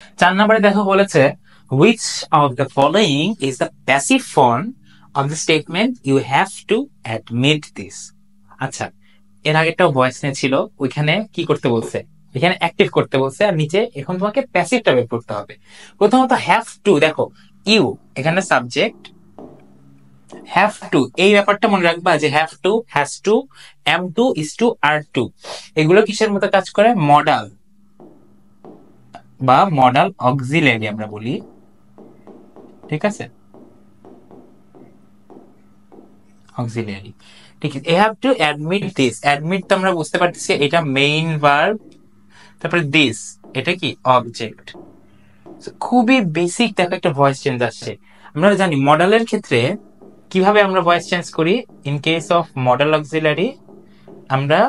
4 নম্বরে দেখো বলেছে which of the following is the passive form of the statement you have to admit this। আচ্ছা, এর আগে একটা ভয়েস ছিল, ওইখানে কি করতে বলছে, এখানে অ্যাক্টিভ করতে বলছে, আর নিচে এখন তোমাকে প্যাসিভটা বের করতে হবে। প্রথমত হ্যাভ টু, দেখো ইউ এখানে সাবজেক্ট, হ্যাভ টু এই ব্যাপারটা মনে রাখবা যে have to, has to, am to, is to, are to, এগুলো কিসের মতো কাজ করে? মডাল বা মডাল অক্সিলারি আমরা বলি, ঠিক আছে, অক্সিলারি। ঠিক আছে, have to admit this, admit তো আমরা বুঝতে পারতেছি এটা মেইন ভার্ব, তারপরে দিস এটা কি অবজেক্ট। খুবই বেসিক দেখো একটা ভয়েস চেঞ্জ আসছে। আমরা জানি মডেলের ক্ষেত্রে কিভাবে আমরা ভয়েস চেঞ্জ করি। In case of modal auxiliary আমরা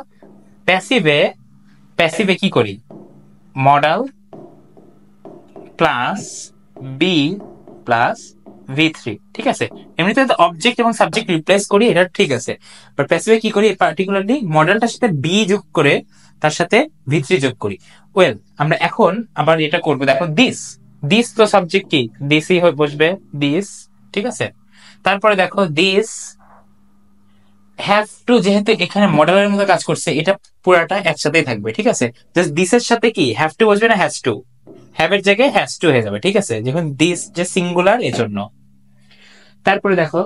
প্যাসিভে, প্যাসিভে কি করি? Model plus B plus V3, ঠিক আছে। এমনিতে অবজেক্ট এবং সাবজেক্ট রিপ্লেস করি, এটা ঠিক আছে, বাট প্যাসিভে কি করি? পার্টিকুলারলি মডেলটার সাথে বি যোগ করে তার সাথে V3 যোগ করি। ওয়েল, আমরা এখন আবার এটা করবো, দেখো দিস, দিস তো সাবজেক্ট কি, দিসই বসবে, দিস, ঠিক আছে। তারপরে দেখো দিস হ্যাভ টু, যেহেতু এখানে মডেলের মতো কাজ করছে, এটা পুরাটা একসাথেই থাকবে, ঠিক আছে। জাস্ট দিসের সাথে কি হ্যাভ টু বসবে না হ্যাজ টু, হ্যাভ এর জায়গায় হ্যাজ টু হয়ে যাবে, ঠিক আছে, যখন দিস যে সিঙ্গুলার এজন্য। তারপরে দেখো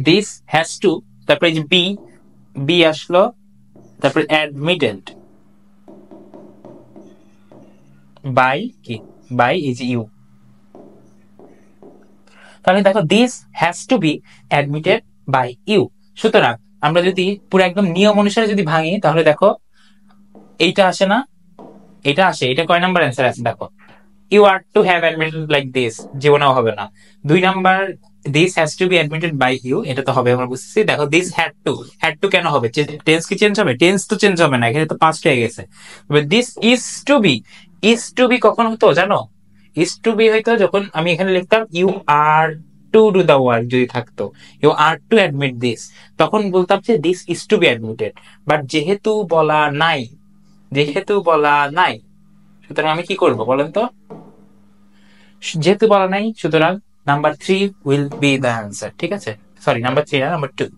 দিস হ্যাজ টু, তারপরে যে বি, বি আসলো, তারপরে অ্যাডমিটেড বাই কি, বাই এই যে ইউ। তাহলে দেখো this has to be admitted by you. সুতরাং আমরা যদি পুরো একদম নিয়ম অনুসারে যদি ভাঙি, তাহলে দেখো এইটা আসে না, এটা আসে, এটা কয় নাম্বার অ্যান্সার আছে দেখো, you are to have admitted like this, জীবনেও হবে না। 2 number this has to be admitted by you, এটা তো হবে, আমরা বুঝতেছি। দেখো this had to, had to কেন হবে? টেন্স কি চেঞ্জ হবে? টেন্স তো চেঞ্জ হবে না, এখানে তো পাস্ট হয়ে গেছে। This is to be, is to be কখন হতো জানো? ইজ টু বি হইতো যখন আমি এখানে লিখতাম you are to do the work, যদি থাকতো you are to admit this, তখন বলতাম যে this is to be admitted. But যেহেতু বলা নাই, যেহেতু বলা নাই, সুতরাং আমি কি করবো বলেন তো? যেহেতু বলা নাই, সুতরাং number 3 will be the answer, ঠিক আছে। সরি, নাম্বার 3 না, নাম্বার 2।